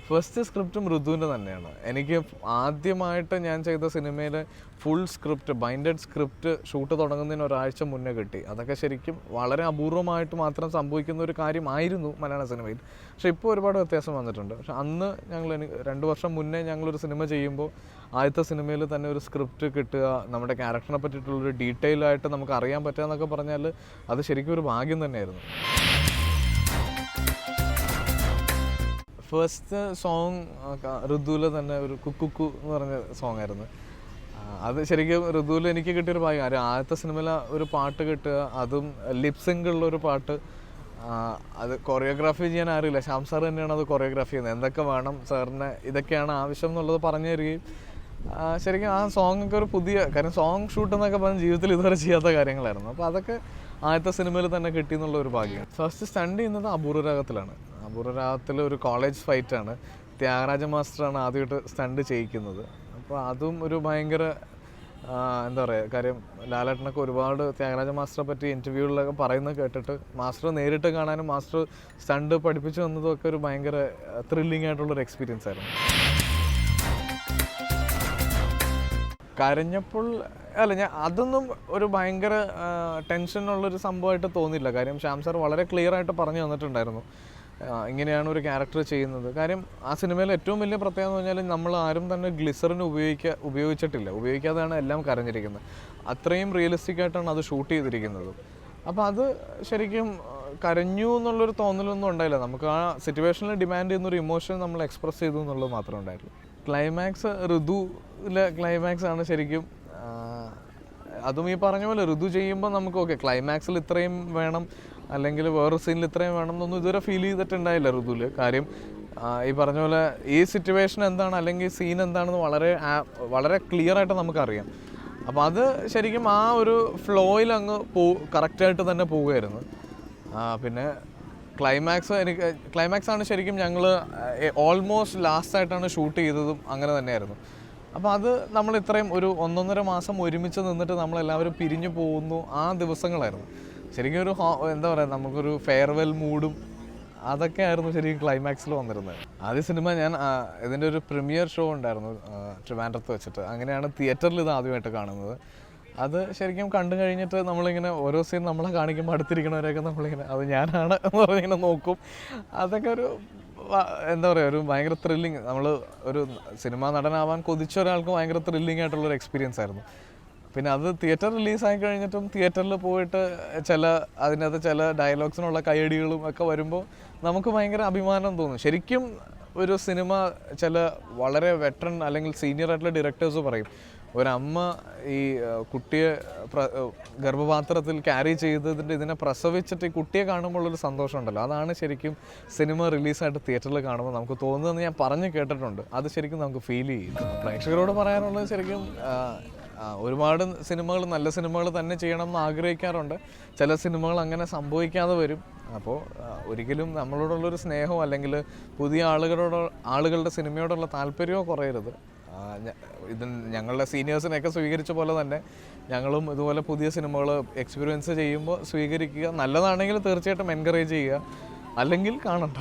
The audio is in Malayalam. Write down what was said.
ഫസ്റ്റ് സ്ക്രിപ്റ്റും ഋതുവിൻ്റെ തന്നെയാണ്. എനിക്ക് ആദ്യമായിട്ട് ഞാൻ ചെയ്ത സിനിമയിൽ full script, binded script shoot തുടങ്ങുന്നതിന് ഒരാഴ്ച മുന്നേ കിട്ടി. അതൊക്കെ ശരിക്കും വളരെ അപൂർവമായിട്ട് മാത്രം സംഭവിക്കുന്ന ഒരു കാര്യമായിരുന്നു മലയാള സിനിമയിൽ. പക്ഷേ ഇപ്പോൾ ഒരുപാട് വ്യത്യാസം വന്നിട്ടുണ്ട്. പക്ഷെ അന്ന് 2 വർഷം മുന്നേ ഞങ്ങളൊരു സിനിമ ചെയ്യുമ്പോൾ ആദ്യത്തെ സിനിമയിൽ തന്നെ ഒരു സ്ക്രിപ്റ്റ് കിട്ടുക, നമ്മുടെ ക്യാരക്ടറിനെ പറ്റിയിട്ടുള്ളൊരു ഡീറ്റെയിൽ ആയിട്ട് നമുക്ക് അറിയാൻ പറ്റുക എന്നൊക്കെ പറഞ്ഞാൽ അത് ശരിക്കും ഒരു ഭാഗ്യം തന്നെയായിരുന്നു. ഫസ്റ്റ് സോങ് ഋതുവിൽ തന്നെ ഒരു കുക്കു എന്ന് പറഞ്ഞ സോങ് ആയിരുന്നു. അത് ശരിക്കും ഋതുവിൽ എനിക്ക് കിട്ടിയൊരു ഭാഗ്യം. കാര്യം ആദ്യത്തെ സിനിമയിൽ ഒരു പാട്ട് കിട്ടുക, അതും ലിപ്സിംഗുള്ളൊരു പാട്ട്. അത് കൊറിയോഗ്രാഫി ചെയ്യാൻ അറിയില്ല, ശ്യാം സാർ തന്നെയാണ് അത് കൊറിയോഗ്രാഫി ചെയ്യുന്നത്. എന്തൊക്കെ വേണം സാറിന്, ഇതൊക്കെയാണ് ആവശ്യം എന്നുള്ളത് പറഞ്ഞു തരികയും ശരിക്കും ആ സോങ്ങൊക്കെ ഒരു പുതിയ കാര്യം. സോങ് ഷൂട്ട് എന്നൊക്കെ പറഞ്ഞ് ജീവിതത്തിൽ ഇതുവരെ ചെയ്യാത്ത കാര്യങ്ങളായിരുന്നു. അപ്പോൾ അതൊക്കെ ആദ്യത്തെ സിനിമയിൽ തന്നെ കിട്ടി എന്നുള്ള ഒരു ഭാഗ്യം. ഫസ്റ്റ് സ്റ്റണ്ട് ചെയ്യുന്നത് അപൂർവരാഗത്തിലാണ്. അപൂർവരാഗത്തിൽ ഒരു കോളേജ് ഫൈറ്റാണ്. ത്യാഗരാജ മാസ്റ്ററാണ് ആദ്യമായിട്ട് സ്റ്റണ്ട് ചെയ്യിക്കുന്നത്. അപ്പോൾ അതും ഒരു ഭയങ്കര എന്താ പറയുക, കാര്യം ലാലേട്ടനൊക്കെ ഒരുപാട് ത്യാഗരാജ മാസ്റ്ററെ പറ്റി ഇൻ്റർവ്യൂകളിലൊക്കെ പറയുന്നത് കേട്ടിട്ട് മാസ്റ്റർ നേരിട്ട് കാണാനും മാസ്റ്റർ സ്റ്റണ്ട് പഠിപ്പിച്ചു തന്നതും ഒക്കെ ഒരു ഭയങ്കര ത്രില്ലിംഗ് ആയിട്ടുള്ളൊരു എക്സ്പീരിയൻസ് ആയിരുന്നു. കരഞ്ഞപ്പോൾ ഞാൻ അതൊന്നും ഒരു ഭയങ്കര ടെൻഷനുള്ളൊരു സംഭവമായിട്ട് തോന്നിയില്ല. കാര്യം ശ്യാം സാർ വളരെ ക്ലിയർ ആയിട്ട് പറഞ്ഞു തന്നിട്ടുണ്ടായിരുന്നു ഇങ്ങനെയാണ് ഒരു ക്യാരക്ടർ ചെയ്യുന്നത്. കാര്യം ആ സിനിമയിൽ ഏറ്റവും വലിയ പ്രത്യേകത എന്ന് പറഞ്ഞാൽ നമ്മൾ ആരും തന്നെ ഗ്ലിസറിൻ ഉപയോഗിച്ചിട്ടില്ല. ഉപയോഗിക്കാതെയാണ് എല്ലാം കരഞ്ഞിരിക്കുന്നത്. അത്രയും റിയലിസ്റ്റിക് ആയിട്ടാണ് അത് ഷൂട്ട് ചെയ്തിരിക്കുന്നത്. അപ്പോൾ അത് ശരിക്കും കരഞ്ഞു എന്നുള്ളൊരു തോന്നലൊന്നും ഉണ്ടായില്ല. നമുക്ക് ആ സിറ്റുവേഷനിൽ ഡിമാൻഡ് ചെയ്യുന്നൊരു ഇമോഷൻ നമ്മൾ എക്സ്പ്രസ് ചെയ്തു എന്നുള്ളത് മാത്രമേ ഉണ്ടായിട്ടുള്ളൂ. ക്ലൈമാക്സ് ഋതുവിലെ ക്ലൈമാക്സ് ആണ് ശരിക്കും. അതും ഈ പറഞ്ഞ പോലെ ഋതു ചെയ്യുമ്പോൾ നമുക്ക് ഓക്കെ ക്ലൈമാക്സിൽ ഇത്രയും വേണം അല്ലെങ്കിൽ വേറൊരു സീനിൽ ഇത്രയും വേണം എന്നൊന്നും ഇതുവരെ ഫീൽ ചെയ്തിട്ടുണ്ടായില്ല ഋതുവിൽ. കാര്യം ഈ പറഞ്ഞ പോലെ ഈ സിറ്റുവേഷൻ എന്താണ് അല്ലെങ്കിൽ സീൻ എന്താണെന്ന് വളരെ ക്ലിയർ ആയിട്ട് നമുക്കറിയാം. അപ്പോൾ അത് ശരിക്കും ആ ഒരു ഫ്ലോയിൽ അങ്ങ് കറക്റ്റായിട്ട് തന്നെ പോവുകയായിരുന്നു. പിന്നെ ക്ലൈമാക്സ് ആണ് ശരിക്കും ഞങ്ങൾ ഓൾമോസ്റ്റ് ലാസ്റ്റായിട്ടാണ് ഷൂട്ട് ചെയ്തതും അങ്ങനെ തന്നെയായിരുന്നു. അപ്പോൾ അത് നമ്മൾ ഇത്രയും ഒരു 1.5 മാസം ഒരുമിച്ച് നിന്നിട്ട് നമ്മളെല്ലാവരും പിരിഞ്ഞു പോകുന്നു ആ ദിവസങ്ങളായിരുന്നു. ശരിക്കും ഒരു എന്താ പറയുക, നമുക്കൊരു ഫെയർവെൽ മൂഡും അതൊക്കെ ആയിരുന്നു ശരിക്കും ക്ലൈമാക്സിൽ വന്നിരുന്നത്. ആദ്യ സിനിമ ഞാൻ ഇതിൻ്റെ ഒരു പ്രീമിയർ ഷോ ഉണ്ടായിരുന്നു ട്രിവാൻഡ്രത്ത് വെച്ചിട്ട്. അങ്ങനെയാണ് തിയേറ്ററിൽ ഇത് ആദ്യമായിട്ട് കാണുന്നത്. അത് ശരിക്കും കണ്ടു കഴിഞ്ഞിട്ട് നമ്മളിങ്ങനെ ഓരോ സീൻ നമ്മളെ കാണിക്കുമ്പോൾ അടുത്തിരിക്കണവരെയൊക്കെ നമ്മളിങ്ങനെ അത് ഞാനാണ് എന്ന് പറഞ്ഞിങ്ങനെ നോക്കും. അതൊക്കെ ഒരു എന്താ പറയുക, ഒരു ഭയങ്കര ത്രില്ലിങ്. നമ്മൾ ഒരു സിനിമാ നടനാവാൻ കൊതിച്ച ഒരാൾക്ക് ഭയങ്കര ത്രില്ലിങ് ആയിട്ടുള്ളൊരു എക്സ്പീരിയൻസ് ആയിരുന്നു. പിന്നെ അത് തിയേറ്റർ റിലീസായി കഴിഞ്ഞിട്ടും തിയേറ്ററിൽ പോയിട്ട് അതിനകത്ത് ചില ഡയലോഗ്സിനുള്ള കയ്യടികളും ഒക്കെ വരുമ്പോൾ നമുക്ക് ഭയങ്കര അഭിമാനം തോന്നും. ശരിക്കും ഒരു സിനിമ വളരെ വെറ്ററൻ അല്ലെങ്കിൽ സീനിയർ ആയിട്ടുള്ള ഡയറക്ടേഴ്സ് പറയും, ഒരമ്മ ഈ കുട്ടിയെ ഗർഭപാത്രത്തിൽ ക്യാരി ചെയ്തതിൻ്റെ ഇതിനെ പ്രസവിച്ചിട്ട് ഈ കുട്ടിയെ കാണുമ്പോഴുള്ളൊരു സന്തോഷം ഉണ്ടല്ലോ, അതാണ് ശരിക്കും സിനിമ റിലീസായിട്ട് തിയേറ്ററിൽ കാണുമ്പോൾ നമുക്ക് തോന്നുന്നതെന്ന് ഞാൻ പറഞ്ഞു കേട്ടിട്ടുണ്ട്. അത് ശരിക്കും നമുക്ക് ഫീൽ ചെയ്യും. പ്രേക്ഷകരോട് പറയാനുള്ളത് ശരിക്കും ഒരുപാട് നല്ല സിനിമകൾ തന്നെ ചെയ്യണം എന്ന് ആഗ്രഹിക്കാറുണ്ട്. ചില സിനിമകൾ അങ്ങനെ സംഭവിക്കാതെ വരും. അപ്പോൾ ഒരിക്കലും നമ്മളോടുള്ളൊരു സ്നേഹമോ അല്ലെങ്കിൽ പുതിയ ആളുകളുടെ സിനിമയോടുള്ള താല്പര്യമോ കുറയരുത്. ഇത് ഞങ്ങളുടെ സീനിയേഴ്സിനെയൊക്കെ സ്വീകരിച്ച പോലെ തന്നെ ഞങ്ങളും ഇതുപോലെ പുതിയ സിനിമകൾ എക്സ്പീരിയൻസ് ചെയ്യുമ്പോൾ സ്വീകരിക്കുക. നല്ലതാണെങ്കിൽ തീർച്ചയായിട്ടും എൻകറേജ് ചെയ്യുക, അല്ലെങ്കിൽ കാണണ്ട.